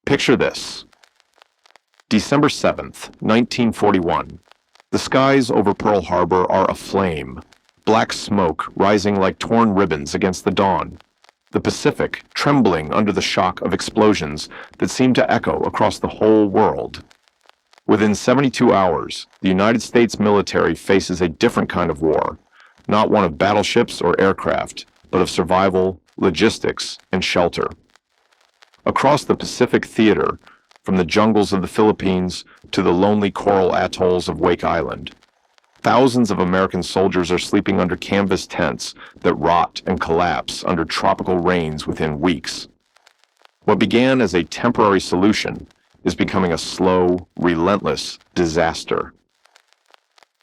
Picture this. December 7th, 1941. The skies over Pearl Harbor are aflame, black smoke rising like torn ribbons against the dawn. The Pacific trembling under the shock of explosions that seem to echo across the whole world. Within 72 hours, the United States military faces a different kind of war, not one of battleships or aircraft, but of survival, logistics, and shelter. Across the Pacific theater, from the jungles of the Philippines to the lonely coral atolls of Wake Island, thousands of American soldiers are sleeping under canvas tents that rot and collapse under tropical rains within weeks. What began as a temporary solution is becoming a slow, relentless disaster.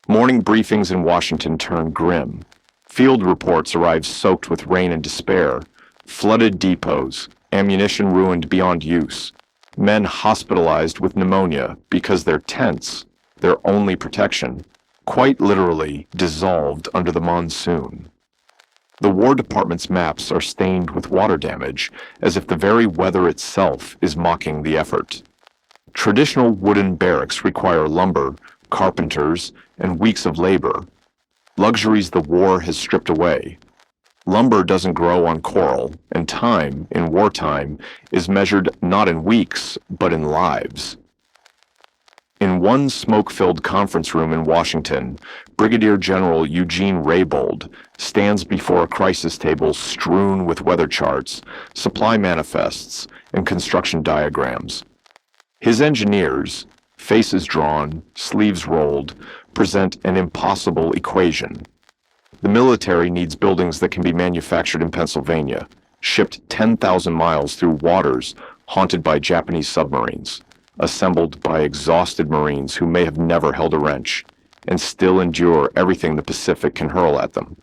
Morning briefings in Washington turn grim. Field reports arrive soaked with rain and despair. Flooded depots, ammunition ruined beyond use, men hospitalized with pneumonia because their tents, their only protection, quite literally dissolved under the monsoon. The War Department's maps are stained with water damage, as if the very weather itself is mocking the effort. Traditional wooden barracks require lumber, carpenters, and weeks of labor, luxuries the war has stripped away. Lumber doesn't grow on coral, and time, in wartime, is measured not in weeks, but in lives. In one smoke-filled conference room in Washington, Brigadier General Eugene Raybould stands before a crisis table strewn with weather charts, supply manifests, and construction diagrams. His engineers, faces drawn, sleeves rolled, present an impossible equation. The military needs buildings that can be manufactured in Pennsylvania, shipped 10,000 miles through waters haunted by Japanese submarines, assembled by exhausted Marines who may have never held a wrench, and still endure everything the Pacific can hurl at them.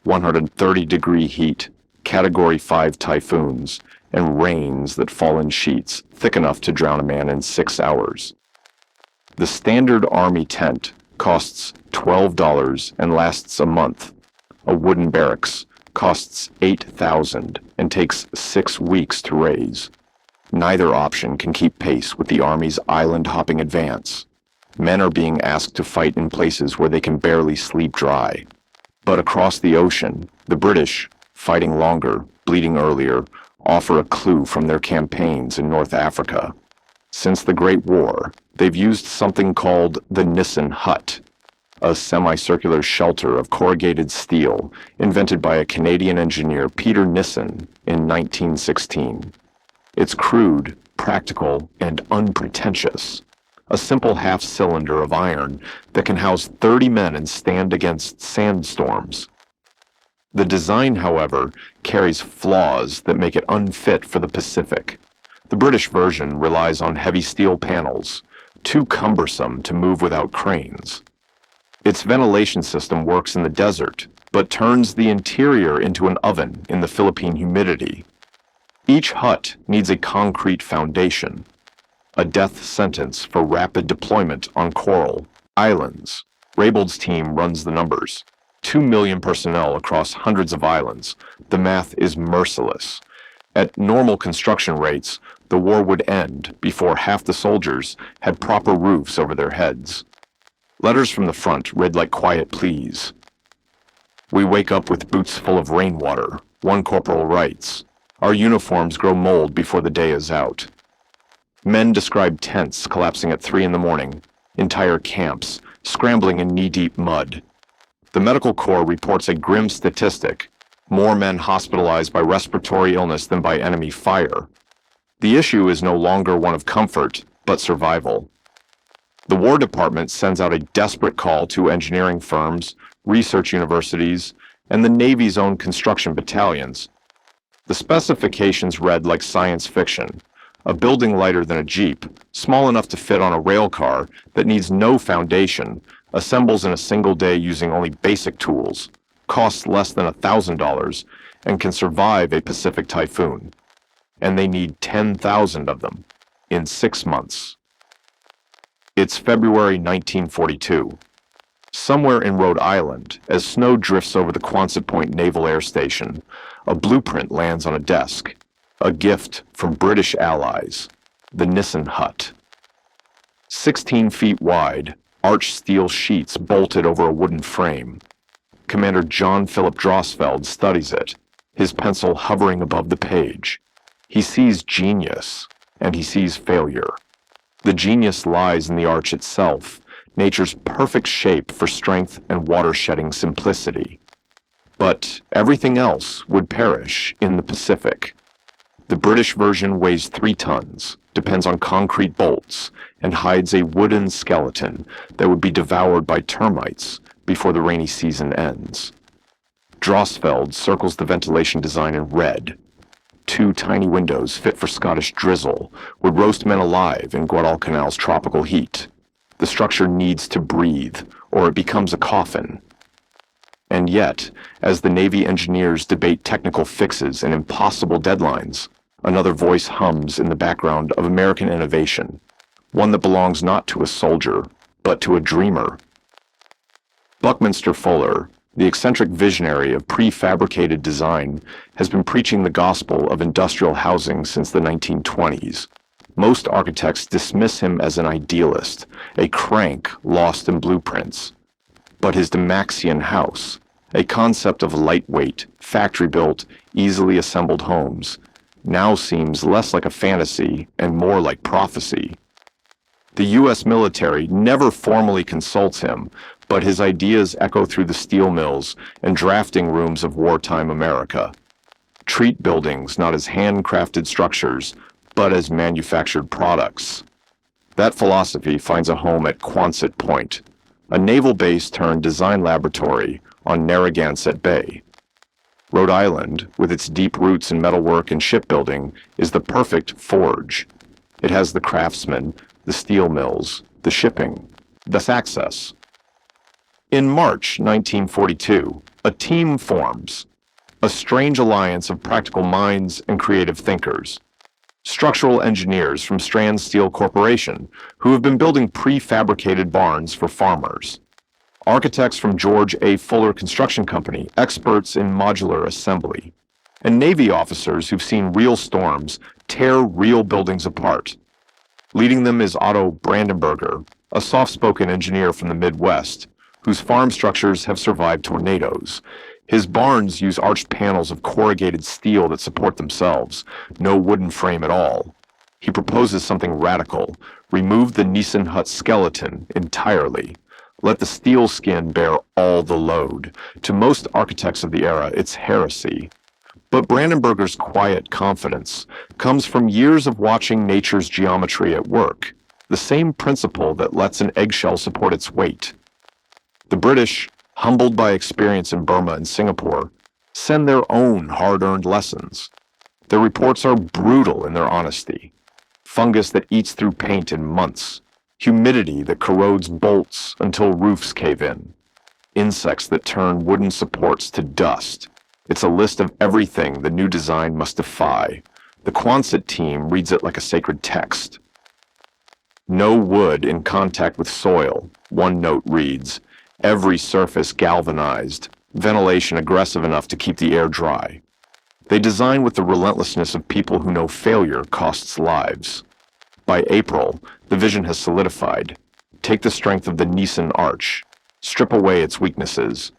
130-degree heat, Category 5 typhoons, and rains that fall in sheets thick enough to drown a man in 6 hours. The standard Army tent costs $12 and lasts a month. A wooden barracks costs $8,000 and takes 6 weeks to raise. Neither option can keep pace with the Army's island-hopping advance. Men are being asked to fight in places where they can barely sleep dry. But across the ocean, the British, fighting longer, bleeding earlier, offer a clue from their campaigns in North Africa. Since the Great War, they've used something called the Nissen Hut, a semicircular shelter of corrugated steel invented by a Canadian engineer, Peter Nissen, in 1916. It's crude, practical, and unpretentious. A simple half-cylinder of iron that can house 30 men and stand against sandstorms. The design, however, carries flaws that make it unfit for the Pacific. The British version relies on heavy steel panels, too cumbersome to move without cranes. Its ventilation system works in the desert, but turns the interior into an oven in the Philippine humidity. Each hut needs a concrete foundation, a death sentence for rapid deployment on coral islands. Raybould's team runs the numbers. 2 million personnel across hundreds of islands. The math is merciless. At normal construction rates, the war would end before half the soldiers had proper roofs over their heads. Letters from the front read like quiet pleas. We wake up with boots full of rainwater, one corporal writes. Our uniforms grow mold before the day is out. Men describe tents collapsing at 3 a.m, entire camps scrambling in knee-deep mud. The medical corps reports a grim statistic: more men hospitalized by respiratory illness than by enemy fire. The issue is no longer one of comfort, but survival. The War Department sends out a desperate call to engineering firms, research universities, and the Navy's own construction battalions. The specifications read like science fiction: a building lighter than a Jeep, small enough to fit on a rail car that needs no foundation, assembles in a single day using only basic tools, costs less than $1,000, and can survive a Pacific typhoon. And they need 10,000 of them in 6 months. It's February 1942. Somewhere in Rhode Island, as snow drifts over the Quonset Point Naval Air Station, a blueprint lands on a desk, a gift from British allies. the Nissen Hut. 16 feet wide, arched steel sheets bolted over a wooden frame. Commander John Philip Drosfeld studies it, his pencil hovering above the page. He sees genius, and he sees failure. The genius lies in the arch itself, nature's perfect shape for strength and water-shedding simplicity. But everything else would perish in the Pacific. The British version weighs 3 tons, depends on concrete bolts, and hides a wooden skeleton that would be devoured by termites before the rainy season ends. Drosfeld circles the ventilation design in red. 2 tiny windows fit for Scottish drizzle would roast men alive in Guadalcanal's tropical heat. The structure needs to breathe, or it becomes a coffin. And yet, as the Navy engineers debate technical fixes and impossible deadlines, another voice hums in the background of American innovation, one that belongs not to a soldier, but to a dreamer. Buckminster Fuller, the eccentric visionary of prefabricated design, has been preaching the gospel of industrial housing since the 1920s. Most architects dismiss him as an idealist, a crank lost in blueprints. But his Dymaxion house, a concept of lightweight, factory-built, easily assembled homes, now seems less like a fantasy and more like prophecy. The U.S. military never formally consults him, but his ideas echo through the steel mills and drafting rooms of wartime America. Treat buildings not as handcrafted structures, but as manufactured products. That philosophy finds a home at Quonset Point, a naval base turned design laboratory on Narragansett Bay. Rhode Island, with its deep roots in metalwork and shipbuilding, is the perfect forge. It has the craftsmen, the steel mills, the shipping, thus access. In March 1942, a team forms, a strange alliance of practical minds and creative thinkers. Structural engineers from Strand Steel Corporation, who have been building prefabricated barns for farmers. Architects from George A. Fuller Construction Company, experts in modular assembly. And Navy officers who've seen real storms tear real buildings apart. Leading them is Otto Brandenberger, a soft-spoken engineer from the Midwest, whose farm structures have survived tornadoes. His barns use arched panels of corrugated steel that support themselves, no wooden frame at all. He proposes something radical: remove the Nissen Hut skeleton entirely. Let the steel skin bear all the load. To most architects of the era, it's heresy. But Brandenberger's quiet confidence comes from years of watching nature's geometry at work, the same principle that lets an eggshell support its weight. The British, humbled by experience in Burma and Singapore, send their own hard-earned lessons. Their reports are brutal in their honesty. Fungus that eats through paint in months. Humidity that corrodes bolts until roofs cave in. Insects that turn wooden supports to dust. It's a list of everything the new design must defy. The Quonset team reads it like a sacred text. No wood in contact with soil, one note reads. Every surface galvanized, ventilation aggressive enough to keep the air dry. They design with the relentlessness of people who know failure costs lives. By April, the vision has solidified. Take the strength of the Nissen arch, strip away its weaknesses,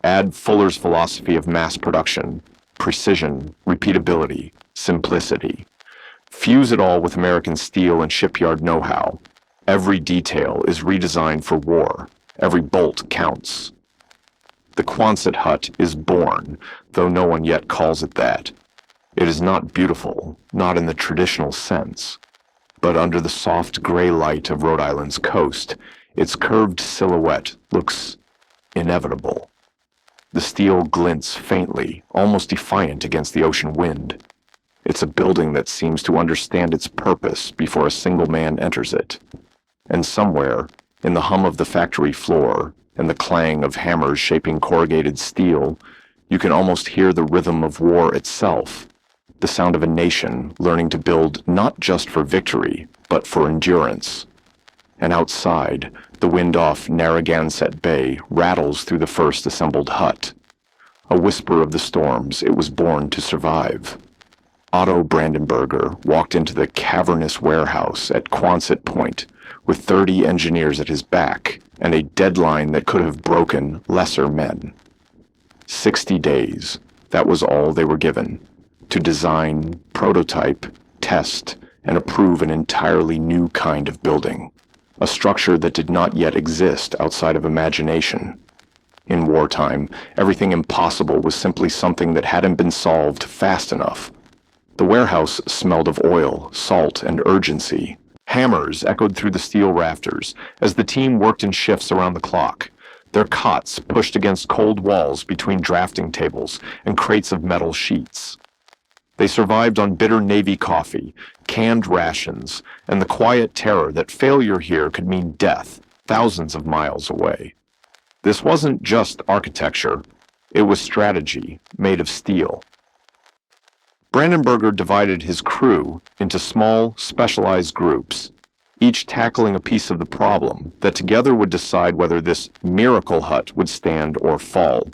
add Fuller's philosophy of mass production, precision, repeatability, simplicity. Fuse it all with American steel and shipyard know-how. Every detail is redesigned for war. Every bolt counts. The Quonset Hut is born, though no one yet calls it that. It is not beautiful, not in the traditional sense. But under the soft gray light of Rhode Island's coast, its curved silhouette looks inevitable. The steel glints faintly, almost defiant against the ocean wind. It's a building that seems to understand its purpose before a single man enters it. And somewhere, in the hum of the factory floor and the clang of hammers shaping corrugated steel, you can almost hear the rhythm of war itself, the sound of a nation learning to build not just for victory, but for endurance. And outside, the wind off Narragansett Bay rattles through the first assembled hut. A whisper of the storms it was born to survive. Otto Brandenberger walked into the cavernous warehouse at Quonset Point with 30 engineers at his back and a deadline that could have broken lesser men. 60 days, that was all they were given, to design, prototype, test, and approve an entirely new kind of building, a structure that did not yet exist outside of imagination. In wartime, everything impossible was simply something that hadn't been solved fast enough. The warehouse smelled of oil, salt, and urgency. Hammers echoed through the steel rafters as the team worked in shifts around the clock, their cots pushed against cold walls between drafting tables and crates of metal sheets. They survived on bitter Navy coffee, canned rations, and the quiet terror that failure here could mean death thousands of miles away. This wasn't just architecture, it was strategy made of steel. Brandenberger divided his crew into small, specialized groups, each tackling a piece of the problem that together would decide whether this miracle hut would stand or fall.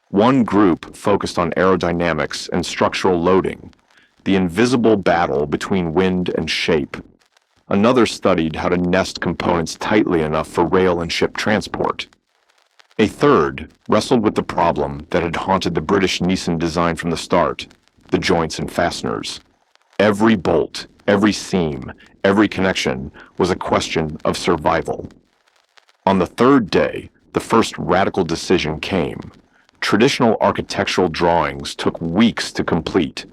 One group focused on aerodynamics and structural loading, the invisible battle between wind and shape. Another studied how to nest components tightly enough for rail and ship transport. A third wrestled with the problem that had haunted the British Nissan design from the start, the joints and fasteners. Every bolt, every seam, every connection was a question of survival. On the third day, the first radical decision came. Traditional architectural drawings took weeks to complete,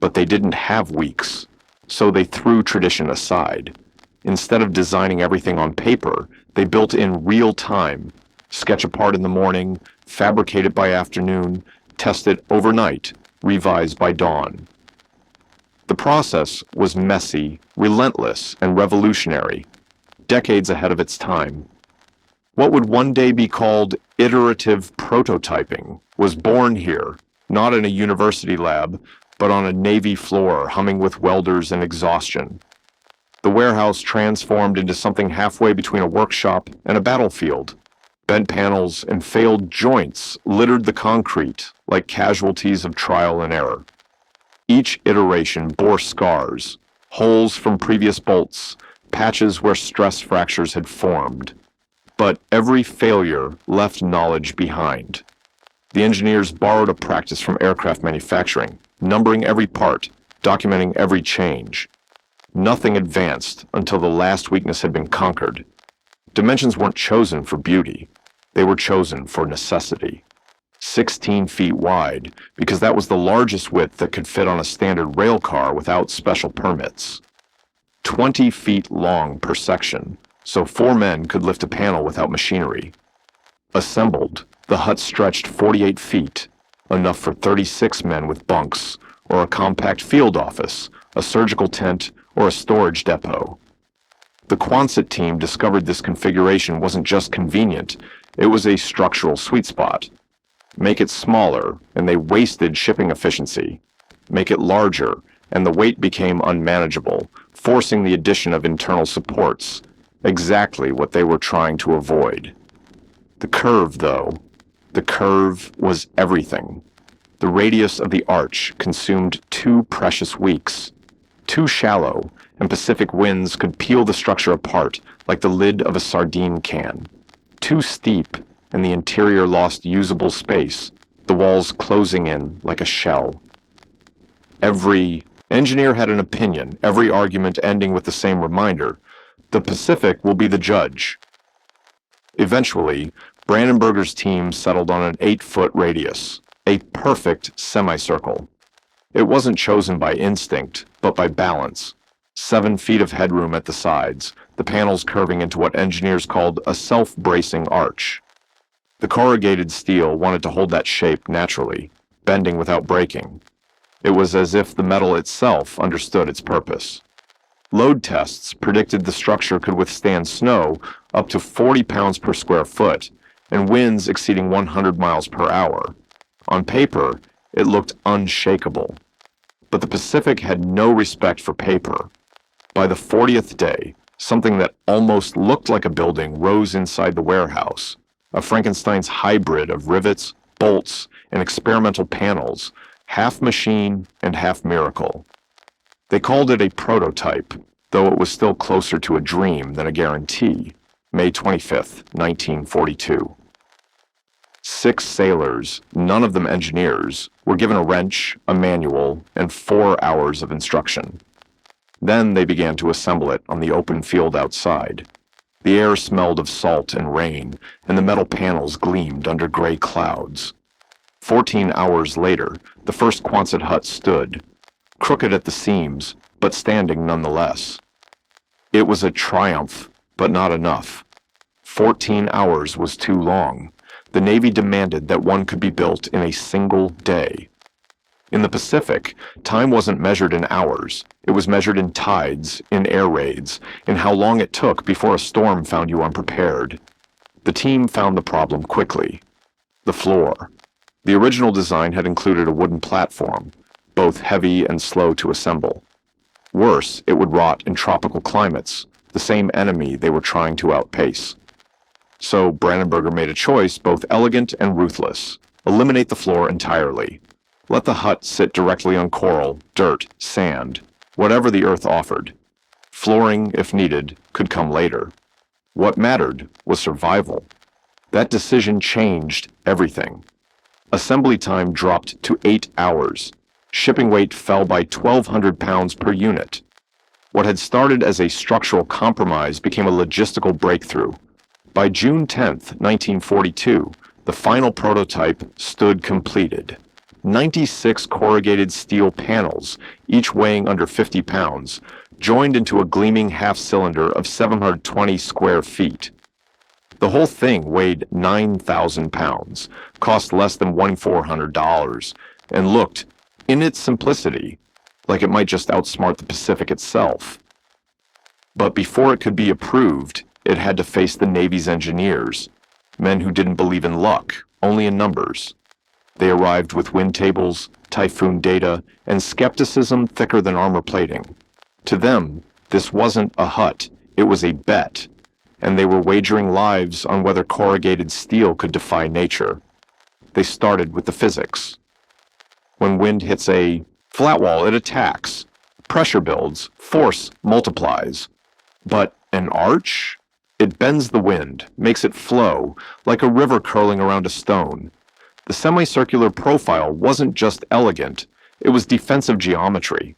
but they didn't have weeks, so they threw tradition aside. Instead of designing everything on paper, they built in real time, sketch a part in the morning, fabricate it by afternoon, test it overnight, revised by dawn. The process was messy, relentless, and revolutionary, decades ahead of its time. What would one day be called iterative prototyping was born here, not in a university lab, but on a Navy floor humming with welders and exhaustion. The warehouse transformed into something halfway between a workshop and a battlefield. Bent panels and failed joints littered the concrete like casualties of trial and error. Each iteration bore scars, holes from previous bolts, patches where stress fractures had formed. But every failure left knowledge behind. The engineers borrowed a practice from aircraft manufacturing, numbering every part, documenting every change. Nothing advanced until the last weakness had been conquered. Dimensions weren't chosen for beauty. They were chosen for necessity. 16 feet wide, because that was the largest width that could fit on a standard rail car without special permits. 20 feet long per section, so 4 men could lift a panel without machinery. Assembled, the hut stretched 48 feet, enough for 36 men with bunks, or a compact field office, a surgical tent, or a storage depot. The Quonset team discovered this configuration wasn't just convenient, it was a structural sweet spot. Make it smaller, and they wasted shipping efficiency. Make it larger, and the weight became unmanageable, forcing the addition of internal supports, exactly what they were trying to avoid. The curve, though, the curve was everything. The radius of the arch consumed 2 precious weeks. Too shallow, and Pacific winds could peel the structure apart like the lid of a sardine can. Too steep, and the interior lost usable space, the walls closing in like a shell. Every engineer had an opinion, every argument ending with the same reminder: the Pacific will be the judge. Eventually, Brandenberger's team settled on an 8-foot radius, a perfect semicircle. It wasn't chosen by instinct, but by balance. 7 feet of headroom at the sides, the panels curving into what engineers called a self-bracing arch. The corrugated steel wanted to hold that shape naturally, bending without breaking. It was as if the metal itself understood its purpose. Load tests predicted the structure could withstand snow up to 40 pounds per square foot and winds exceeding 100 miles per hour. On paper, it looked unshakable. But the Pacific had no respect for paper. By the 40th day, something that almost looked like a building rose inside the warehouse, a Frankenstein's hybrid of rivets, bolts, and experimental panels half machine and half miracle. They called it a prototype, though it was still closer to a dream than a guarantee. May 25th, 1942. 6 sailors, none of them engineers, were given a wrench, a manual, and 4 hours of instruction. Then they began to assemble it on the open field outside. The air smelled of salt and rain, and the metal panels gleamed under gray clouds. 14 hours later, the first Quonset hut stood, crooked at the seams, but standing nonetheless. It was a triumph, but not enough. 14 hours was too long. The Navy demanded that one could be built in a single day. In the Pacific, time wasn't measured in hours. It was measured in tides, in air raids, in how long it took before a storm found you unprepared. The team found the problem quickly. The floor. The original design had included a wooden platform, both heavy and slow to assemble. Worse, it would rot in tropical climates, the same enemy they were trying to outpace. So Brandenburger made a choice both elegant and ruthless. Eliminate the floor entirely. Let the hut sit directly on coral, dirt, sand, whatever the earth offered. Flooring, if needed, could come later. What mattered was survival. That decision changed everything. Assembly time dropped to 8 hours. Shipping weight fell by 1,200 pounds per unit. What had started as a structural compromise became a logistical breakthrough. By June 10, 1942, the final prototype stood completed. 96 corrugated steel panels, each weighing under 50 pounds, joined into a gleaming half-cylinder of 720 square feet. The whole thing weighed 9,000 pounds, cost less than $1,400, and looked, in its simplicity, like it might just outsmart the Pacific itself. But before it could be approved, it had to face the Navy's engineers, men who didn't believe in luck, only in numbers. They arrived with wind tables, typhoon data, and skepticism thicker than armor plating. To them, this wasn't a hut, it was a bet, and they were wagering lives on whether corrugated steel could defy nature. They started with the physics. When wind hits a flat wall, it attacks. Pressure builds, force multiplies. But an arch? It bends the wind, makes it flow, like a river curling around a stone. The semicircular profile wasn't just elegant, it was defensive geometry.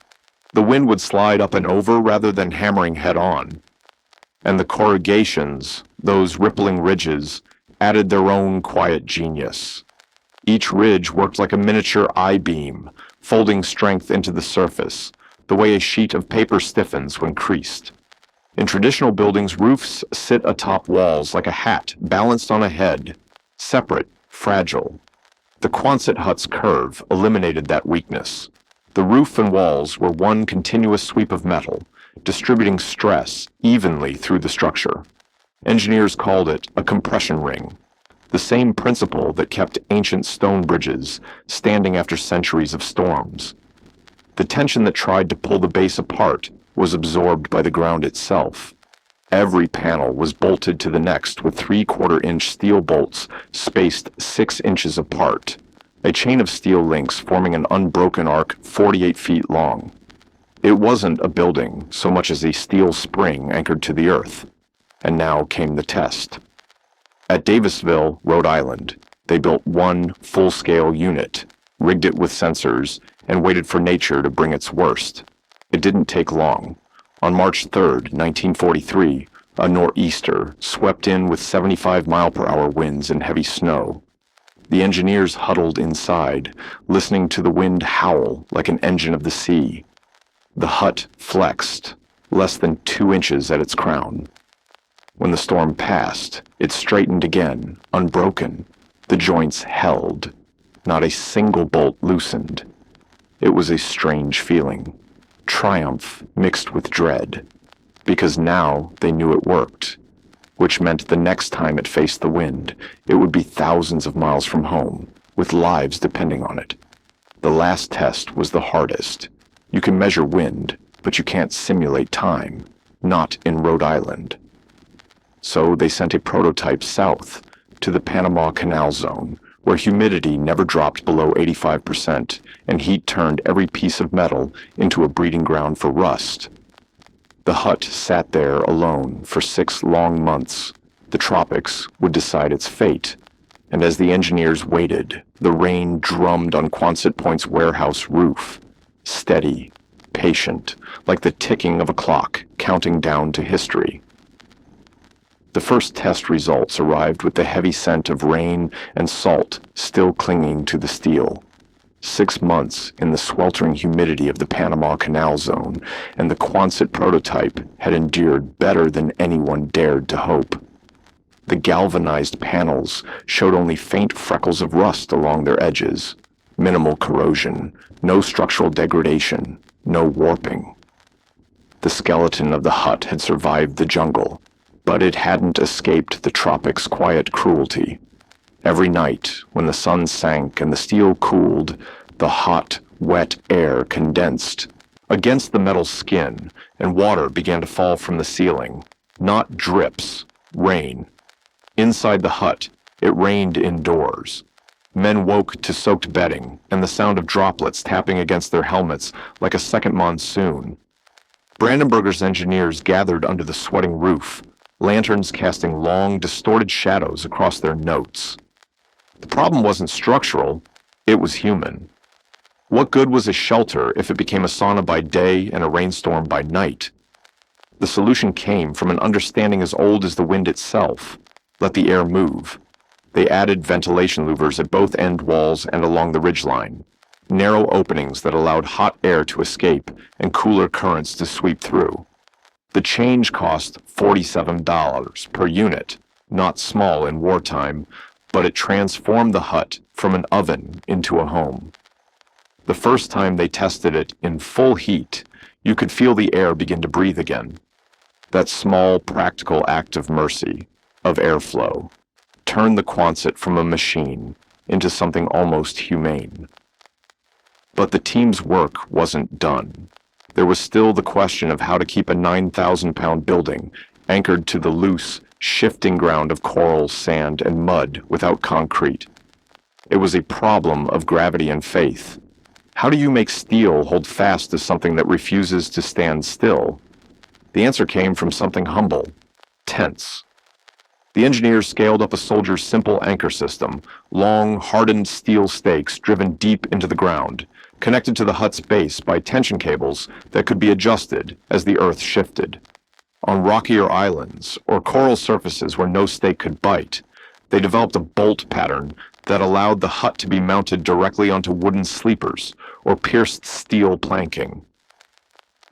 The wind would slide up and over rather than hammering head-on. And the corrugations, those rippling ridges, added their own quiet genius. Each ridge worked like a miniature I-beam, folding strength into the surface, the way a sheet of paper stiffens when creased. In traditional buildings, roofs sit atop walls like a hat balanced on a head, separate, fragile. The Quonset Hut's curve eliminated that weakness. The roof and walls were one continuous sweep of metal, distributing stress evenly through the structure. Engineers called it a compression ring, the same principle that kept ancient stone bridges standing after centuries of storms. The tension that tried to pull the base apart was absorbed by the ground itself. Every panel was bolted to the next with 3/4-inch steel bolts spaced 6 inches apart, a chain of steel links forming an unbroken arc 48 feet long. It wasn't a building so much as a steel spring anchored to the earth. And now came the test. At Davisville, Rhode Island, they built one full-scale unit, rigged it with sensors, and waited for nature to bring its worst. It didn't take long. On March 3, 1943, a nor'easter swept in with 75-mile-per-hour winds and heavy snow. The engineers huddled inside, listening to the wind howl like an engine of the sea. The hut flexed, less than 2 inches at its crown. When the storm passed, it straightened again, unbroken. The joints held. Not a single bolt loosened. It was a strange feeling. Triumph mixed with dread, because now they knew it worked, which meant the next time it faced the wind, it would be thousands of miles from home, with lives depending on it. The last test was the hardest. You can measure wind, but you can't simulate time, not in Rhode Island. So they sent a prototype south, to the Panama Canal Zone, where humidity never dropped below 85% and heat turned every piece of metal into a breeding ground for rust. The hut sat there alone for 6 long months. The tropics would decide its fate, and as the engineers waited, the rain drummed on Quonset Point's warehouse roof, steady, patient, like the ticking of a clock counting down to history. The first test results arrived with the heavy scent of rain and salt still clinging to the steel. 6 months in the sweltering humidity of the Panama Canal Zone, and the Quonset prototype had endured better than anyone dared to hope. The galvanized panels showed only faint freckles of rust along their edges, minimal corrosion, no structural degradation, no warping. The skeleton of the hut had survived the jungle, but it hadn't escaped the tropics' quiet cruelty. Every night, when the sun sank and the steel cooled, the hot, wet air condensed against the metal skin, and water began to fall from the ceiling. Not drips, rain. Inside the hut, it rained indoors. Men woke to soaked bedding and the sound of droplets tapping against their helmets like a second monsoon. Brandenburger's engineers gathered under the sweating roof, lanterns casting long, distorted shadows across their notes. The problem wasn't structural, it was human. What good was a shelter if it became a sauna by day and a rainstorm by night? The solution came from an understanding as old as the wind itself. Let the air move. They added ventilation louvers at both end walls and along the ridgeline, narrow openings that allowed hot air to escape and cooler currents to sweep through. The change cost $47 per unit, not small in wartime, but it transformed the hut from an oven into a home. The first time they tested it in full heat, you could feel the air begin to breathe again. That small, practical act of mercy, of airflow, turned the Quonset from a machine into something almost humane. But the team's work wasn't done. There was still the question of how to keep a 9,000-pound building anchored to the loose, shifting ground of coral, sand, and mud without concrete. It was a problem of gravity and faith. How do you make steel hold fast to something that refuses to stand still? The answer came from something humble, tents. The engineers scaled up a soldier's simple anchor system, long, hardened steel stakes driven deep into the ground, connected to the hut's base by tension cables that could be adjusted as the earth shifted. On rockier islands, or coral surfaces where no stake could bite, they developed a bolt pattern that allowed the hut to be mounted directly onto wooden sleepers or pierced steel planking.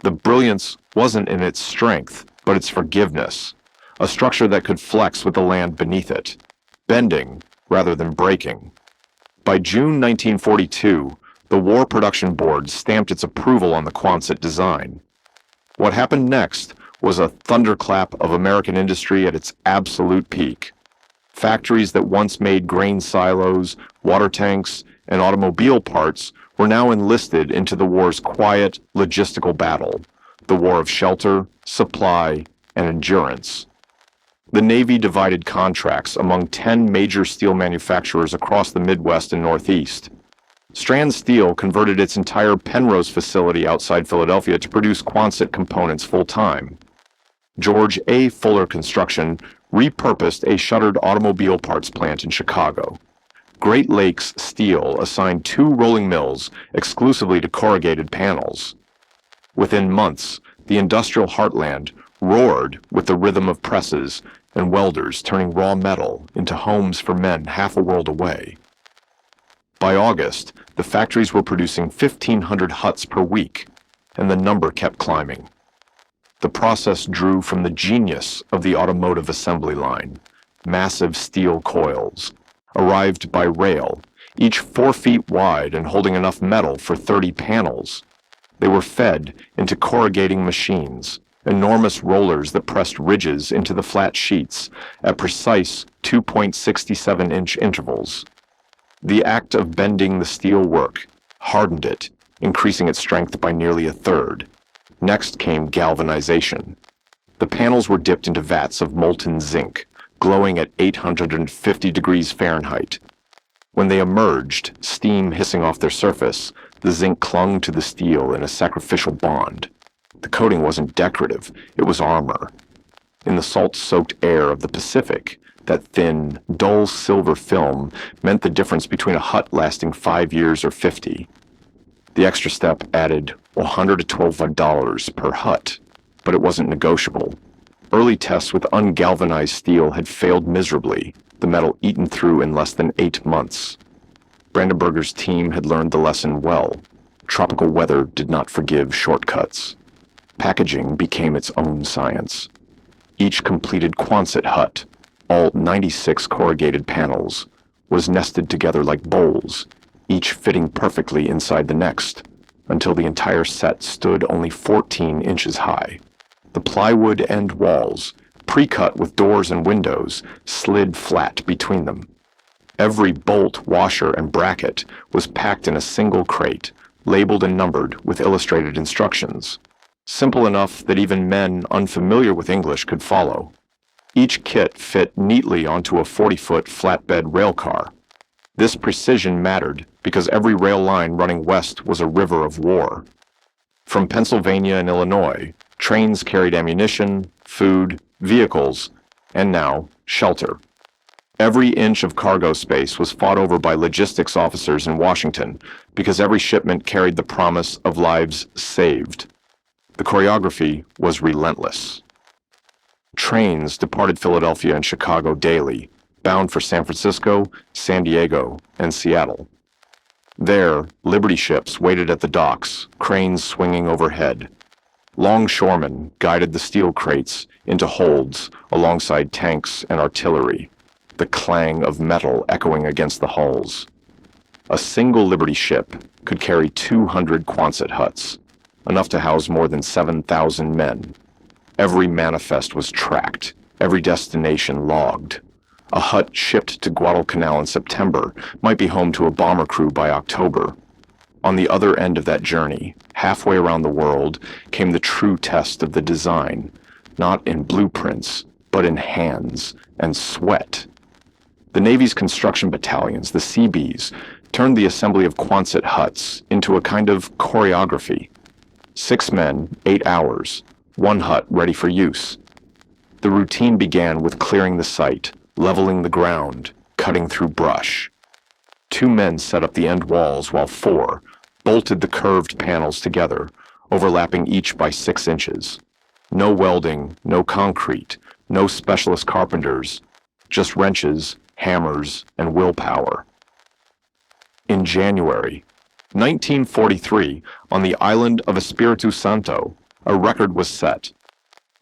The brilliance wasn't in its strength, but its forgiveness, a structure that could flex with the land beneath it, bending rather than breaking. By June 1942, the War Production Board stamped its approval on the Quonset design. What happened next was a thunderclap of American industry at its absolute peak. Factories that once made grain silos, water tanks, and automobile parts were now enlisted into the war's quiet, logistical battle, the war of shelter, supply, and endurance. The Navy divided contracts among 10 major steel manufacturers across the Midwest and Northeast. Strand Steel converted its entire Penrose facility outside Philadelphia to produce Quonset components full-time. George A. Fuller Construction repurposed a shuttered automobile parts plant in Chicago. Great Lakes Steel assigned 2 rolling mills exclusively to corrugated panels. Within months, the industrial heartland roared with the rhythm of presses and welders turning raw metal into homes for men half a world away. By August, the factories were producing 1,500 huts per week, and the number kept climbing. The process drew from the genius of the automotive assembly line. Massive steel coils arrived by rail, each 4 feet wide and holding enough metal for 30 panels. They were fed into corrugating machines, enormous rollers that pressed ridges into the flat sheets at precise 2.67-inch intervals. The act of bending the steel work hardened it, increasing its strength by nearly a third. Next came galvanization. The panels were dipped into vats of molten zinc, glowing at 850 degrees Fahrenheit. When they emerged, steam hissing off their surface, the zinc clung to the steel in a sacrificial bond. The coating wasn't decorative, it was armor. In the salt-soaked air of the Pacific, that thin, dull silver film meant the difference between a hut lasting 5 years or 50. The extra step added $112 per hut, but it wasn't negotiable. Early tests with ungalvanized steel had failed miserably, the metal eaten through in less than 8 months. Brandenburger's team had learned the lesson well. Tropical weather did not forgive shortcuts. Packaging became its own science. Each completed Quonset hut, all 96 corrugated panels, was nested together like bowls, each fitting perfectly inside the next, until the entire set stood only 14 inches high. The plywood end walls, pre-cut with doors and windows, slid flat between them. Every bolt, washer, and bracket was packed in a single crate, labeled and numbered with illustrated instructions. Simple enough that even men unfamiliar with English could follow. Each kit fit neatly onto a 40-foot flatbed railcar. This precision mattered because every rail line running west was a river of war. From Pennsylvania and Illinois, trains carried ammunition, food, vehicles, and now, shelter. Every inch of cargo space was fought over by logistics officers in Washington because every shipment carried the promise of lives saved. The choreography was relentless. Trains departed Philadelphia and Chicago daily, bound for San Francisco, San Diego, and Seattle. There, Liberty ships waited at the docks, cranes swinging overhead. Longshoremen guided the steel crates into holds alongside tanks and artillery, the clang of metal echoing against the hulls. A single Liberty ship could carry 200 Quonset huts, enough to house more than 7,000 men. Every manifest was tracked, every destination logged. A hut shipped to Guadalcanal in September might be home to a bomber crew by October. On the other end of that journey, halfway around the world, came the true test of the design, not in blueprints, but in hands and sweat. The Navy's construction battalions, the Seabees, turned the assembly of Quonset huts into a kind of choreography. 6 men, 8 hours, 1 hut ready for use. The routine began with clearing the site, leveling the ground, cutting through brush. 2 men set up the end walls while 4 bolted the curved panels together, overlapping each by 6 inches. No welding, no concrete, no specialist carpenters, just wrenches, hammers, and willpower. In January 1943, on the island of Espiritu Santo, a record was set.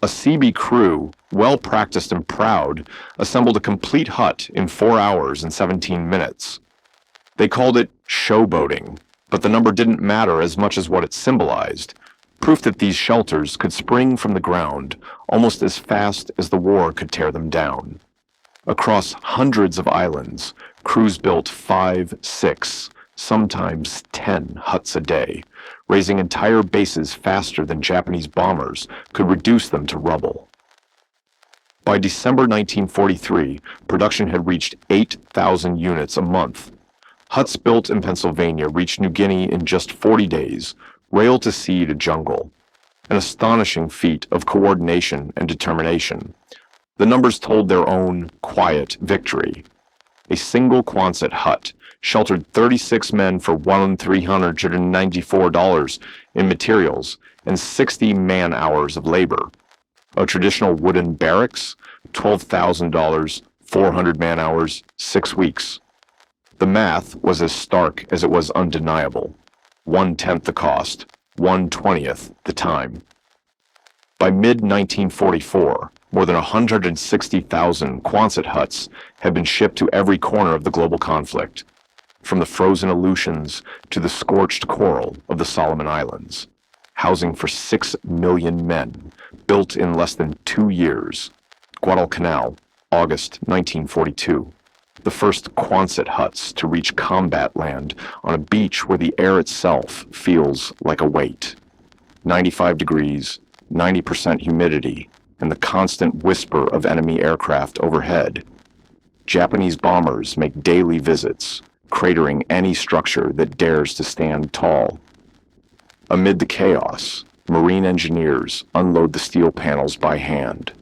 A Seabee crew, well practiced and proud, assembled a complete hut in 4 hours and 17 minutes. They called it showboating, but the number didn't matter as much as what it symbolized, proof that these shelters could spring from the ground almost as fast as the war could tear them down. Across hundreds of islands, crews built 5, 6, sometimes 10 huts a day, raising entire bases faster than Japanese bombers could reduce them to rubble. By December 1943, production had reached 8,000 units a month. Huts built in Pennsylvania reached New Guinea in just 40 days, rail to sea to jungle. An astonishing feat of coordination and determination. The numbers told their own quiet victory. A single Quonset hut sheltered 36 men for $1,394 in materials and 60 man-hours of labor. A traditional wooden barracks, $12,000, 400 man-hours, 6 weeks. The math was as stark as it was undeniable. 1/10 the cost, 1/20th the time. By mid-1944, more than 160,000 Quonset huts had been shipped to every corner of the global conflict, from the frozen Aleutians to the scorched coral of the Solomon Islands, housing for 6 million men, built in less than 2 years. Guadalcanal, August 1942. The first Quonset huts to reach combat land on a beach where the air itself feels like a weight. 95 degrees, 90% humidity, and the constant whisper of enemy aircraft overhead. Japanese bombers make daily visits, cratering any structure that dares to stand tall. Amid the chaos, marine engineers unload the steel panels by hand,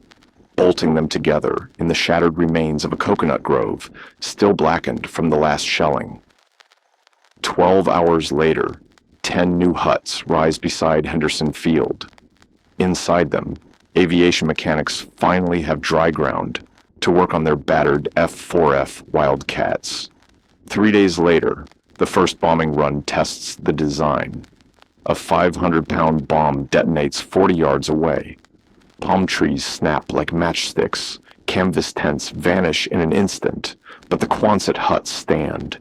bolting them together in the shattered remains of a coconut grove still blackened from the last shelling. 12 hours later, 10 new huts rise beside Henderson Field. Inside them, aviation mechanics finally have dry ground to work on their battered F-4F Wildcats. 3 days later, the first bombing run tests the design. A 500-pound bomb detonates 40 yards away. Palm trees snap like matchsticks. Canvas tents vanish in an instant, but the Quonset Huts stand.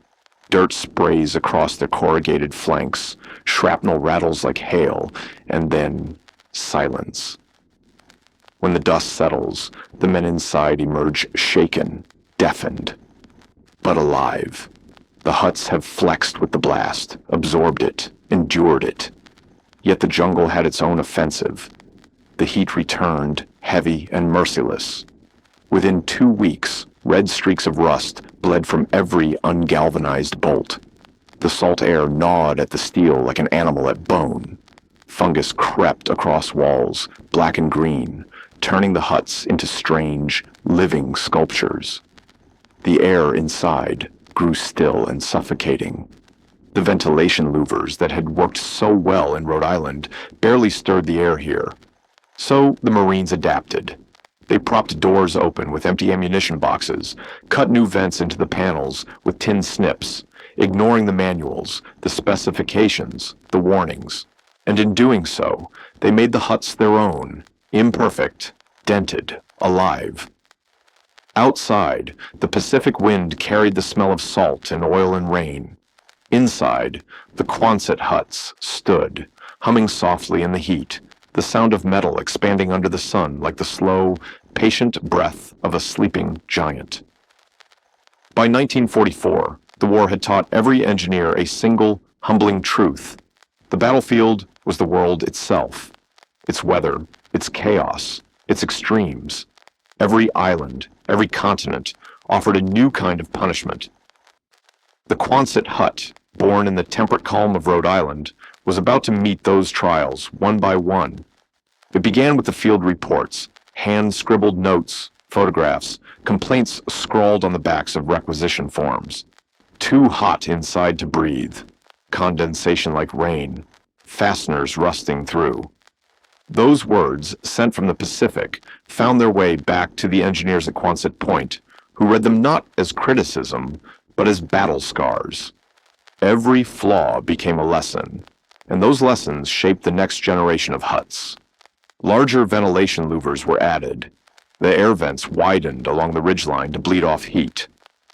Dirt sprays across their corrugated flanks. Shrapnel rattles like hail, and then silence. When the dust settles, the men inside emerge shaken, deafened, but alive. The huts have flexed with the blast, absorbed it, endured it. Yet the jungle had its own offensive. The heat returned, heavy and merciless. Within 2 weeks, red streaks of rust bled from every ungalvanized bolt. The salt air gnawed at the steel like an animal at bone. Fungus crept across walls, black and green, turning the huts into strange, living sculptures. The air inside grew still and suffocating. The ventilation louvers that had worked so well in Rhode Island barely stirred the air here. So the Marines adapted. They propped doors open with empty ammunition boxes, cut new vents into the panels with tin snips, ignoring the manuals, the specifications, the warnings. And in doing so, they made the huts their own, imperfect, dented, alive. Outside, the Pacific wind carried the smell of salt and oil and rain. Inside, the Quonset Huts stood, humming softly in the heat, the sound of metal expanding under the sun like the slow, patient breath of a sleeping giant. By 1944, the war had taught every engineer a single, humbling truth. The battlefield was the world itself, its weather, its chaos, its extremes. Every island, every continent offered a new kind of punishment. The Quonset Hut, born in the temperate calm of Rhode Island, was about to meet those trials one by one. It began with the field reports, hand-scribbled notes, photographs, complaints scrawled on the backs of requisition forms. Too hot inside to breathe, condensation like rain, fasteners rusting through. Those words, sent from the Pacific, found their way back to the engineers at Quonset Point, who read them not as criticism, but as battle scars. Every flaw became a lesson, and those lessons shaped the next generation of huts. Larger ventilation louvers were added. The air vents widened along the ridgeline to bleed off heat.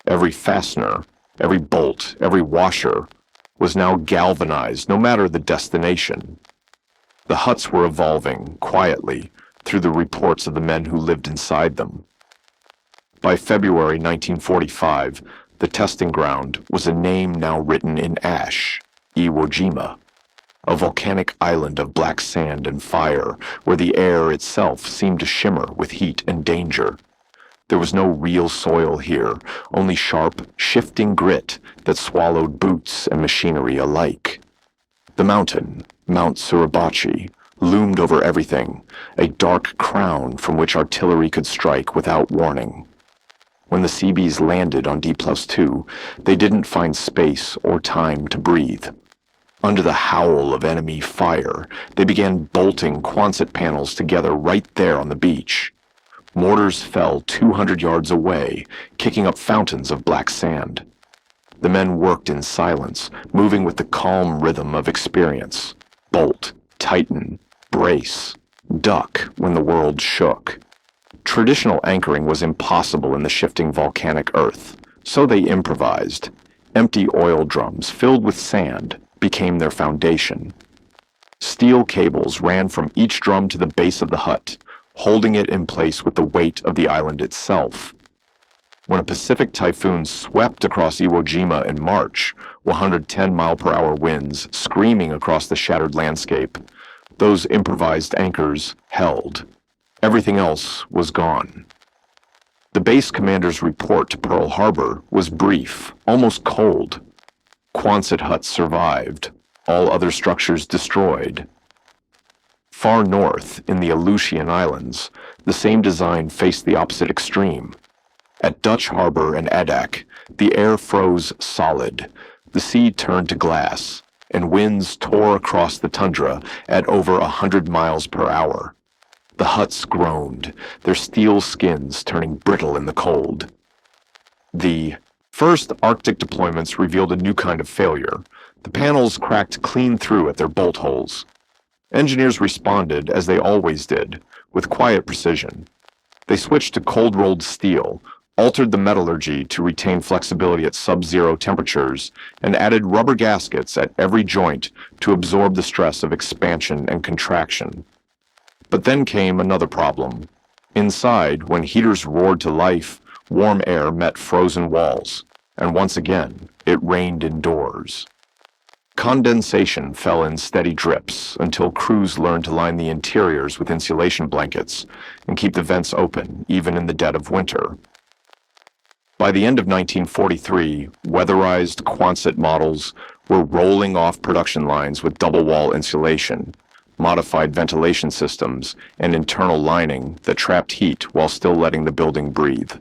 Every fastener, every bolt, every washer was now galvanized, no matter the destination. The huts were evolving, quietly, through the reports of the men who lived inside them. By February 1945, the testing ground was a name now written in ash, Iwo Jima, a volcanic island of black sand and fire where the air itself seemed to shimmer with heat and danger. There was no real soil here, only sharp, shifting grit that swallowed boots and machinery alike. The mountain, Mount Suribachi, loomed over everything, a dark crown from which artillery could strike without warning. When the Seabees landed on D+2, they didn't find space or time to breathe. Under the howl of enemy fire, they began bolting Quonset panels together right there on the beach. Mortars fell 200 yards away, kicking up fountains of black sand. The men worked in silence, moving with the calm rhythm of experience. Bolt, tighten, brace, duck when the world shook. Traditional anchoring was impossible in the shifting volcanic earth, so they improvised. Empty oil drums filled with sand became their foundation. Steel cables ran from each drum to the base of the hut, holding it in place with the weight of the island itself. When a Pacific typhoon swept across Iwo Jima in March, 110-mile-per-hour winds screaming across the shattered landscape, those improvised anchors held. Everything else was gone. The base commander's report to Pearl Harbor was brief, almost cold. Quonset Huts survived, all other structures destroyed. Far north, in the Aleutian Islands, the same design faced the opposite extreme. At Dutch Harbor and Adak, the air froze solid, the sea turned to glass, and winds tore across the tundra at over 100 miles per hour. The huts groaned, their steel skins turning brittle in the cold. The first Arctic deployments revealed a new kind of failure. The panels cracked clean through at their bolt holes. Engineers responded, as they always did, with quiet precision. They switched to cold-rolled steel, altered the metallurgy to retain flexibility at sub-zero temperatures, and added rubber gaskets at every joint to absorb the stress of expansion and contraction. But then came another problem. Inside, when heaters roared to life, warm air met frozen walls, and once again, it rained indoors. Condensation fell in steady drips until crews learned to line the interiors with insulation blankets and keep the vents open, even in the dead of winter. By the end of 1943, weatherized Quonset models were rolling off production lines with double-wall insulation, modified ventilation systems, and internal lining that trapped heat while still letting the building breathe.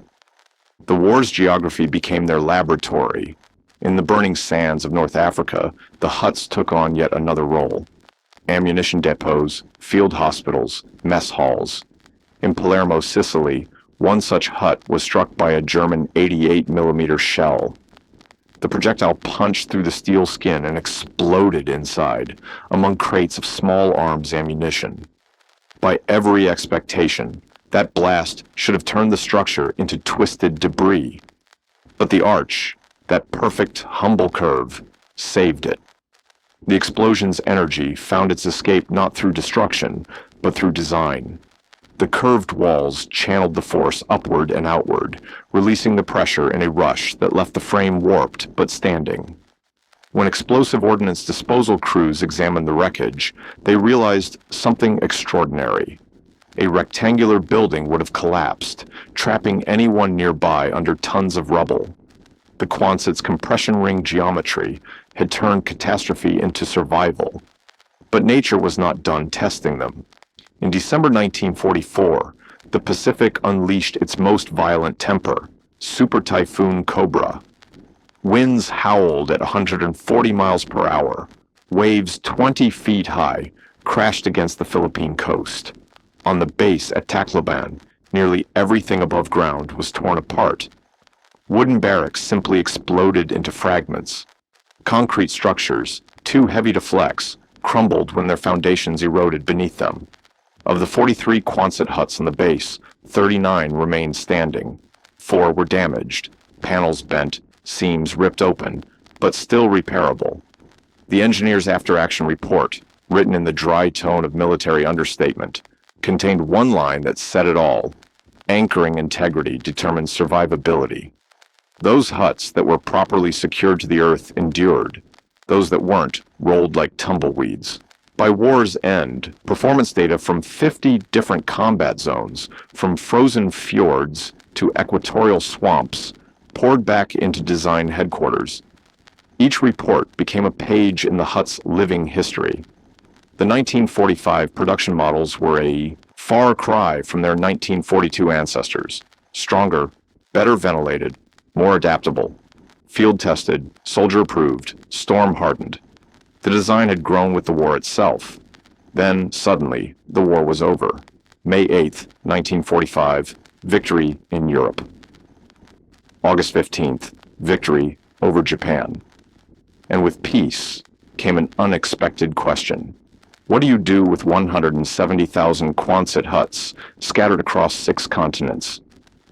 The war's geography became their laboratory. In the burning sands of North Africa, the huts took on yet another role. Ammunition depots, field hospitals, mess halls. In Palermo, Sicily, one such hut was struck by a German 88mm shell. The projectile punched through the steel skin and exploded inside, among crates of small arms ammunition. By every expectation, that blast should have turned the structure into twisted debris. But the arch, that perfect, humble curve, saved it. The explosion's energy found its escape not through destruction, but through design. The curved walls channeled the force upward and outward, releasing the pressure in a rush that left the frame warped but standing. When explosive ordnance disposal crews examined the wreckage, they realized something extraordinary. A rectangular building would have collapsed, trapping anyone nearby under tons of rubble. The Quonset's compression ring geometry had turned catastrophe into survival. But nature was not done testing them. In December 1944, the Pacific unleashed its most violent temper, Super Typhoon Cobra. Winds howled at 140 miles per hour. Waves 20 feet high crashed against the Philippine coast. On the base at Tacloban, nearly everything above ground was torn apart. Wooden barracks simply exploded into fragments. Concrete structures, too heavy to flex, crumbled when their foundations eroded beneath them. Of the 43 Quonset huts on the base, 39 remained standing. 4 were damaged, panels bent, seams ripped open, but still repairable. The engineer's after-action report, written in the dry tone of military understatement, contained one line that said it all: anchoring integrity determines survivability. Those huts that were properly secured to the earth endured. Those that weren't rolled like tumbleweeds. By war's end, performance data from 50 different combat zones, from frozen fjords to equatorial swamps, poured back into design headquarters. Each report became a page in the hut's living history. The 1945 production models were a far cry from their 1942 ancestors. Stronger, better ventilated, more adaptable. Field-tested, soldier-approved, storm-hardened. The design had grown with the war itself. Then, suddenly, the war was over. May 8th, 1945, victory in Europe. August 15th, victory over Japan. And with peace came an unexpected question. What do you do with 170,000 Quonset huts scattered across 6 continents?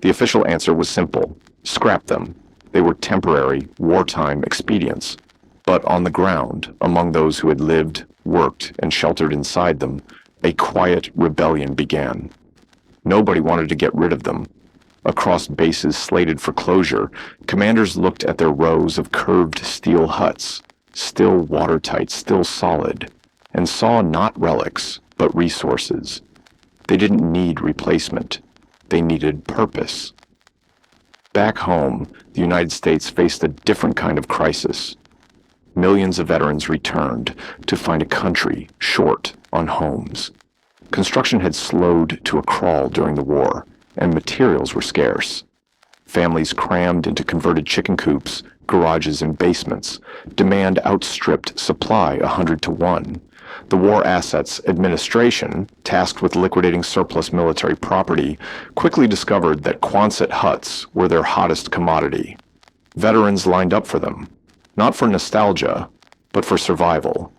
The official answer was simple: scrap them. They were temporary, wartime expedients. But on the ground, among those who had lived, worked, and sheltered inside them, a quiet rebellion began. Nobody wanted to get rid of them. Across bases slated for closure, commanders looked at their rows of curved steel huts, still watertight, still solid, and saw not relics, but resources. They didn't need replacement. They needed purpose. Back home, the United States faced a different kind of crisis. Millions of veterans returned to find a country short on homes. Construction had slowed to a crawl during the war, and materials were scarce. Families crammed into converted chicken coops, garages, and basements. Demand outstripped supply 100-to-1. The War Assets Administration, tasked with liquidating surplus military property, quickly discovered that Quonset Huts were their hottest commodity. Veterans lined up for them, not for nostalgia, but for survival.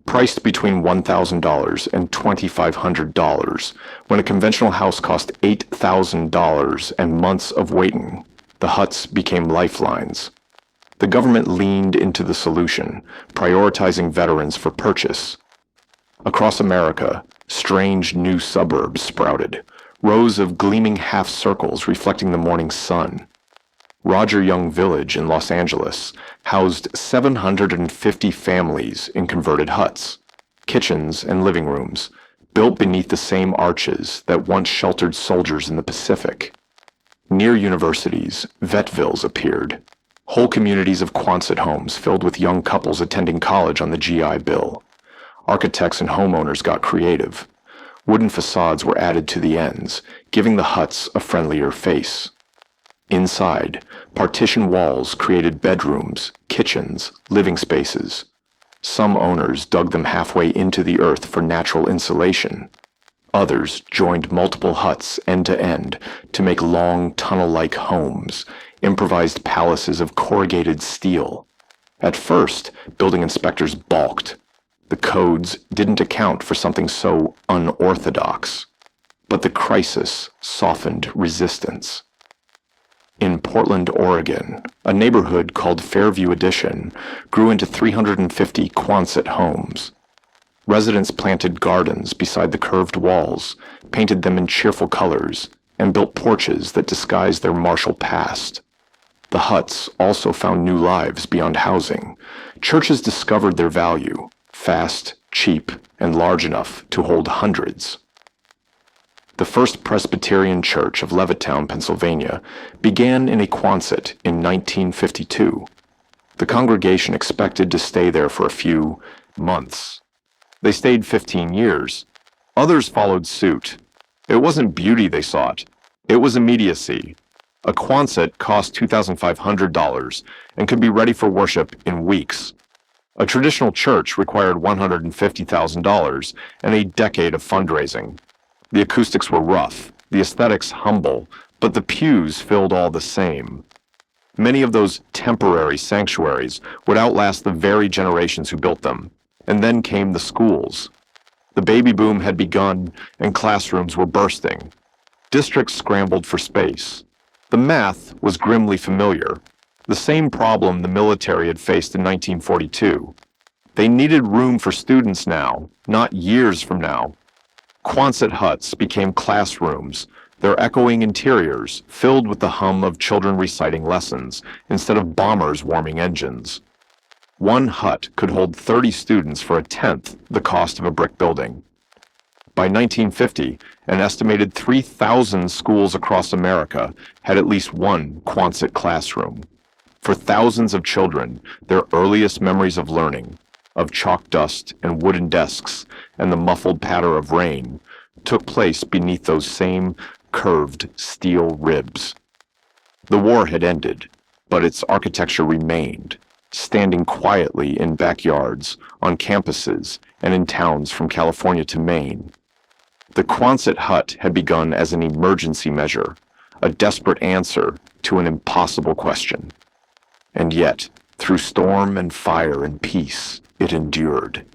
Priced between $1,000 and $2,500, when a conventional house cost $8,000 and months of waiting, the huts became lifelines. The government leaned into the solution, prioritizing veterans for purchase. Across America, strange new suburbs sprouted, rows of gleaming half-circles reflecting the morning sun. Roger Young Village in Los Angeles housed 750 families in converted huts, kitchens and living rooms, built beneath the same arches that once sheltered soldiers in the Pacific. Near universities, vet-villes appeared, whole communities of Quonset homes filled with young couples attending college on the GI Bill. Architects and homeowners got creative. Wooden facades were added to the ends, giving the huts a friendlier face. Inside, partition walls created bedrooms, kitchens, living spaces. Some owners dug them halfway into the earth for natural insulation. Others joined multiple huts end to end to make long tunnel-like homes, improvised palaces of corrugated steel. At first, building inspectors balked. The codes didn't account for something so unorthodox. But the crisis softened resistance. In Portland, Oregon, a neighborhood called Fairview Addition grew into 350 Quonset homes. Residents planted gardens beside the curved walls, painted them in cheerful colors, and built porches that disguised their martial past. The huts also found new lives beyond housing. Churches discovered their value, fast, cheap, and large enough to hold hundreds. The First Presbyterian Church of Levittown, Pennsylvania, began in a Quonset in 1952. The congregation expected to stay there for a few months. They stayed 15 years. Others followed suit. It wasn't beauty they sought. It was immediacy. A Quonset cost $2,500 and could be ready for worship in weeks. A traditional church required $150,000 and a decade of fundraising. The acoustics were rough, the aesthetics humble, but the pews filled all the same. Many of those temporary sanctuaries would outlast the very generations who built them. And then came the schools. The baby boom had begun, and classrooms were bursting. Districts scrambled for space. The math was grimly familiar, the same problem the military had faced in 1942. They needed room for students now, not years from now. Quonset huts became classrooms, their echoing interiors filled with the hum of children reciting lessons instead of bombers warming engines. One hut could hold 30 students for a tenth the cost of a brick building. By 1950, an estimated 3,000 schools across America had at least one Quonset classroom. For thousands of children, their earliest memories of learning, of chalk dust and wooden desks and the muffled patter of rain, took place beneath those same curved steel ribs. The war had ended, but its architecture remained, standing quietly in backyards, on campuses, and in towns from California to Maine. The Quonset hut had begun as an emergency measure, a desperate answer to an impossible question. And yet, through storm and fire and peace, it endured.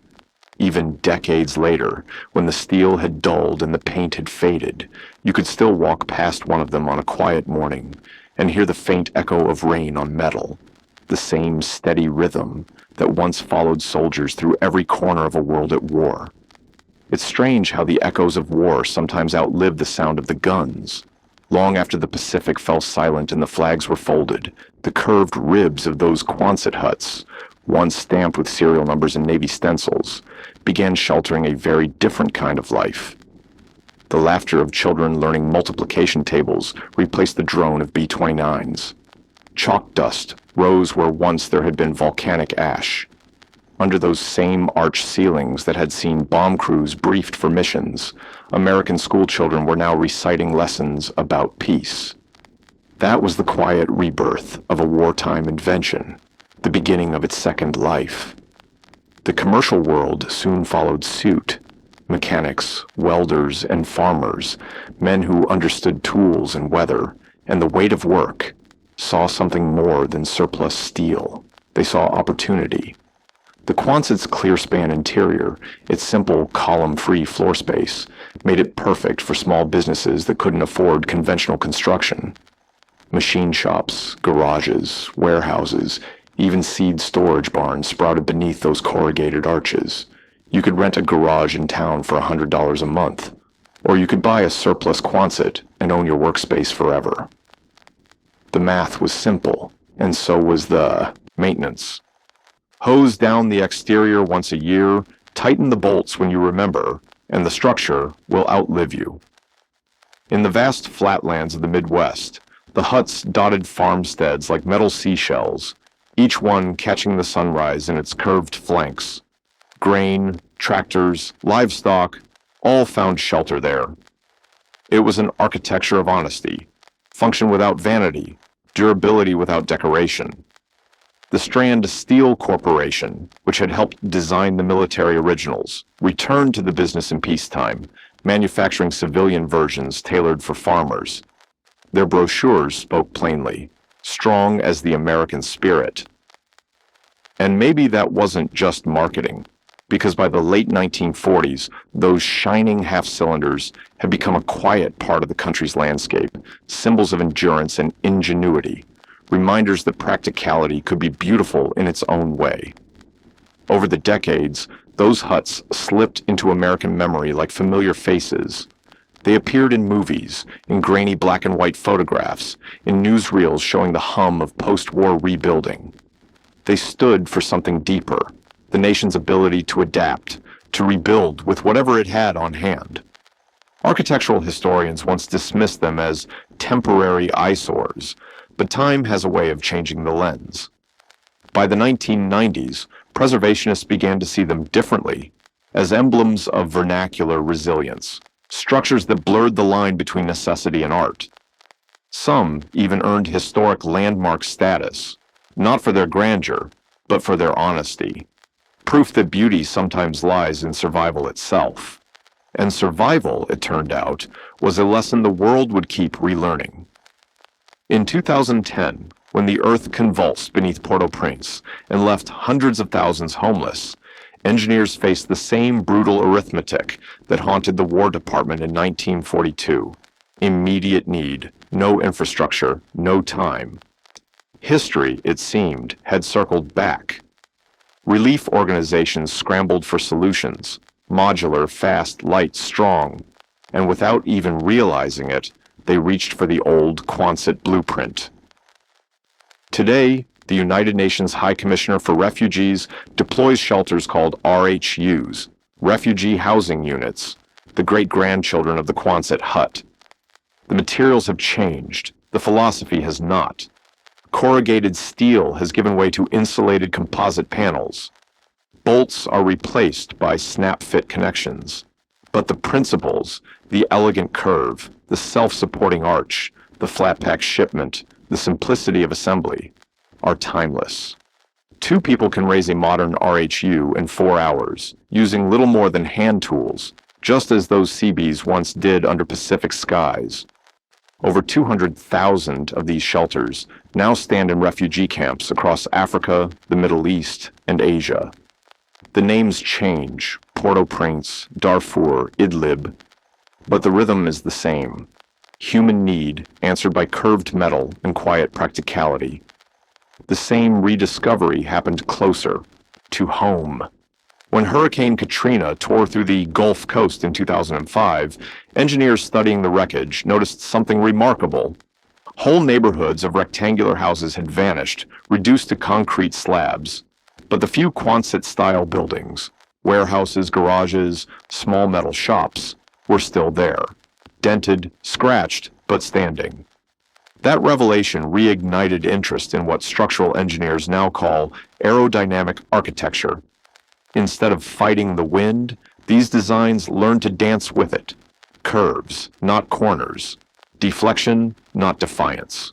Even decades later, when the steel had dulled and the paint had faded, you could still walk past one of them on a quiet morning and hear the faint echo of rain on metal, the same steady rhythm that once followed soldiers through every corner of a world at war. It's strange how the echoes of war sometimes outlive the sound of the guns. Long after the Pacific fell silent and the flags were folded, the curved ribs of those Quonset huts, once stamped with serial numbers and Navy stencils, began sheltering a very different kind of life. The laughter of children learning multiplication tables replaced the drone of B-29s. Chalk dust rose where once there had been volcanic ash. Under those same arched ceilings that had seen bomb crews briefed for missions, American schoolchildren were now reciting lessons about peace. That was the quiet rebirth of a wartime invention, the beginning of its second life. The commercial world soon followed suit. Mechanics, welders, and farmers, men who understood tools and weather, and the weight of work, saw something more than surplus steel. They saw opportunity. The Quonset's clear-span interior, its simple column-free floor space, made it perfect for small businesses that couldn't afford conventional construction. Machine shops, garages, warehouses, even seed storage barns sprouted beneath those corrugated arches. You could rent a garage in town for $100 a month, or you could buy a surplus Quonset and own your workspace forever. The math was simple, and so was the maintenance. Hose down the exterior once a year, tighten the bolts when you remember, and the structure will outlive you. In the vast flatlands of the Midwest, the huts dotted farmsteads like metal seashells, each one catching the sunrise in its curved flanks. Grain, tractors, livestock, all found shelter there. It was an architecture of honesty, function without vanity, durability without decoration. The Strand Steel Corporation, which had helped design the military originals, returned to the business in peacetime, manufacturing civilian versions tailored for farmers. Their brochures spoke plainly, strong as the American spirit. And maybe that wasn't just marketing, because by the late 1940s, those shining half-cylinders had become a quiet part of the country's landscape, symbols of endurance and ingenuity, reminders that practicality could be beautiful in its own way. Over the decades, those huts slipped into American memory like familiar faces. They appeared in movies, in grainy black and white photographs, in newsreels showing the hum of post-war rebuilding. They stood for something deeper, the nation's ability to adapt, to rebuild with whatever it had on hand. Architectural historians once dismissed them as temporary eyesores, but time has a way of changing the lens. By the 1990s, preservationists began to see them differently, as emblems of vernacular resilience, structures that blurred the line between necessity and art. Some even earned historic landmark status, not for their grandeur, but for their honesty. Proof that beauty sometimes lies in survival itself. And survival, it turned out, was a lesson the world would keep relearning. In 2010, when the earth convulsed beneath Port-au-Prince and left hundreds of thousands homeless, engineers faced the same brutal arithmetic that haunted the War Department in 1942. Immediate need, no infrastructure, no time. History, it seemed, had circled back. Relief organizations scrambled for solutions, modular, fast, light, strong, and without even realizing it, they reached for the old Quonset blueprint. Today, the United Nations High Commissioner for Refugees deploys shelters called RHUs, Refugee Housing Units, the great-grandchildren of the Quonset Hut. The materials have changed, the philosophy has not. Corrugated steel has given way to insulated composite panels. Bolts are replaced by snap-fit connections. But the principles, the elegant curve, the self-supporting arch, the flat-pack shipment, the simplicity of assembly, are timeless. Two people can raise a modern RHU in 4 hours, using little more than hand tools, just as those Seabees once did under Pacific skies. Over 200,000 of these shelters now stand in refugee camps across Africa, the Middle East, and Asia. The names change, Port-au-Prince, Darfur, Idlib, but the rhythm is the same. Human need answered by curved metal and quiet practicality. The same rediscovery happened closer, to home. When Hurricane Katrina tore through the Gulf Coast in 2005, engineers studying the wreckage noticed something remarkable. Whole neighborhoods of rectangular houses had vanished, reduced to concrete slabs. But the few Quonset-style buildings, warehouses, garages, small metal shops, were still there, dented, scratched, but standing. That revelation reignited interest in what structural engineers now call aerodynamic architecture. Instead of fighting the wind, these designs learned to dance with it. Curves, not corners. Deflection, not defiance.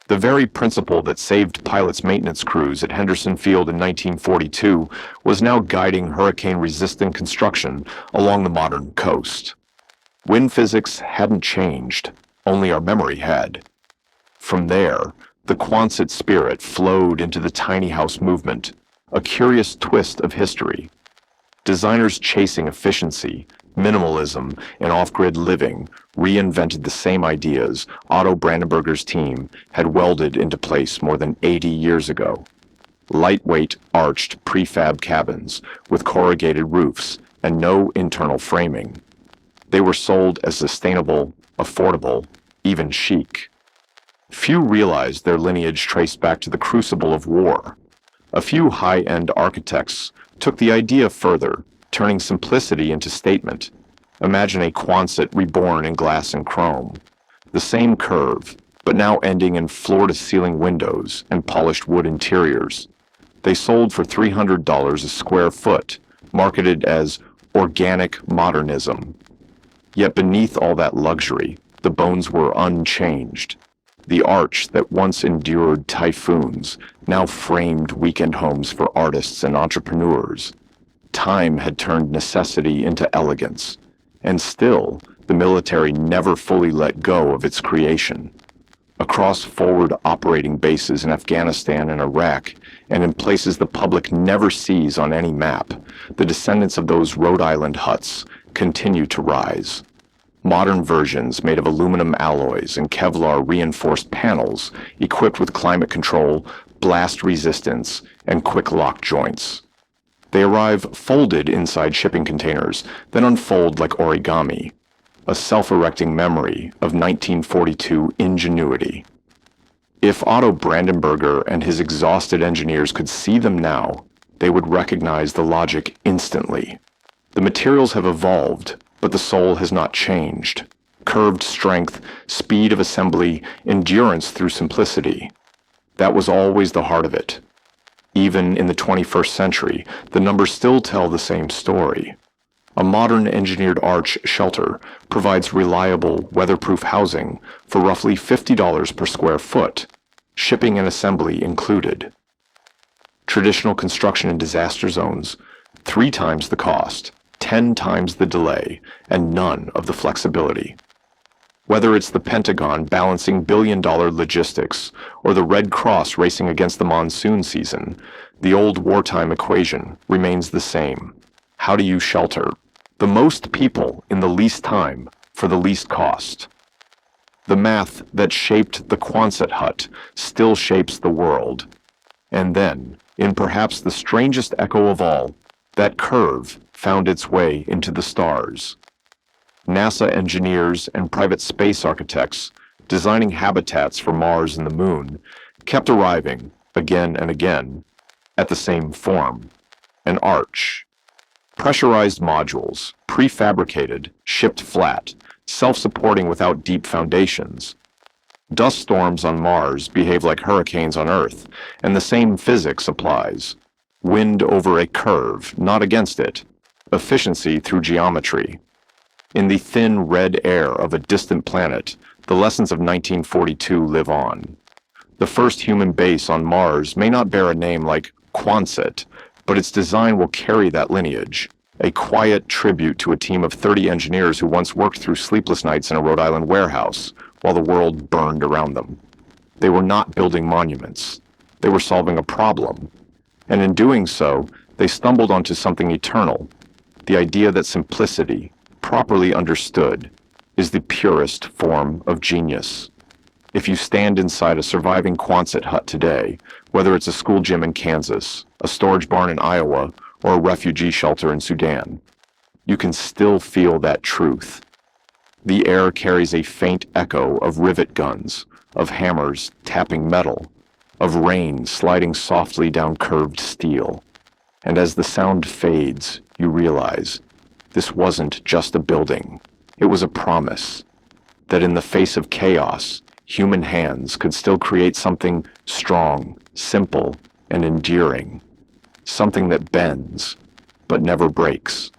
The very principle that saved pilots' maintenance crews at Henderson Field in 1942 was now guiding hurricane-resistant construction along the modern coast. Wind physics hadn't changed, only our memory had. From there, the Quonset spirit flowed into the tiny house movement, a curious twist of history. Designers chasing efficiency, minimalism, and off-grid living reinvented the same ideas Otto Brandenburger's team had welded into place more than 80 years ago. Lightweight, arched prefab cabins with corrugated roofs and no internal framing. They were sold as sustainable, affordable, even chic. Few realized their lineage traced back to the crucible of war. A few high-end architects took the idea further, turning simplicity into statement. Imagine a Quonset reborn in glass and chrome. The same curve, but now ending in floor-to-ceiling windows and polished wood interiors. They sold for $300 a square foot, marketed as organic modernism. Yet beneath all that luxury, the bones were unchanged. The arch that once endured typhoons now framed weekend homes for artists and entrepreneurs. Time had turned necessity into elegance, and still, the military never fully let go of its creation. Across forward operating bases in Afghanistan and Iraq, and in places the public never sees on any map, the descendants of those Rhode Island huts continue to rise. Modern versions made of aluminum alloys and Kevlar reinforced panels equipped with climate control, blast resistance, and quick lock joints. They arrive folded inside shipping containers, then unfold like origami, a self-erecting memory of 1942 ingenuity. If Otto Brandenburger and his exhausted engineers could see them now, they would recognize the logic instantly. The materials have evolved, but the soul has not changed. Curved strength, speed of assembly, endurance through simplicity. That was always the heart of it. Even in the 21st century, the numbers still tell the same story. A modern engineered arch shelter provides reliable, weatherproof housing for roughly $50 per square foot, shipping and assembly included. Traditional construction in disaster zones, 3 times the cost, 10 times the delay, and none of the flexibility. Whether it's the Pentagon balancing billion-dollar logistics or the Red Cross racing against the monsoon season, the old wartime equation remains the same. How do you shelter the most people in the least time for the least cost? The math that shaped the Quonset hut still shapes the world. And then, in perhaps the strangest echo of all, that curve found its way into the stars. NASA engineers and private space architects, designing habitats for Mars and the Moon, kept arriving, again and again, at the same form, an arch. Pressurized modules, prefabricated, shipped flat, self-supporting without deep foundations. Dust storms on Mars behave like hurricanes on Earth, and the same physics applies. Wind over a curve, not against it. Efficiency through geometry. In the thin red air of a distant planet, the lessons of 1942 live on. The first human base on Mars may not bear a name like Quonset, but its design will carry that lineage, a quiet tribute to a team of 30 engineers who once worked through sleepless nights in a Rhode Island warehouse while the world burned around them. They were not building monuments. They were solving a problem. And in doing so, they stumbled onto something eternal, the idea that simplicity, properly understood, is the purest form of genius. If you stand inside a surviving Quonset hut today, whether it's a school gym in Kansas, a storage barn in Iowa, or a refugee shelter in Sudan, you can still feel that truth. The air carries a faint echo of rivet guns, of hammers tapping metal, of rain sliding softly down curved steel. And as the sound fades, you realize this wasn't just a building. It was a promise that in the face of chaos, human hands could still create something strong, simple, and enduring, something that bends, but never breaks.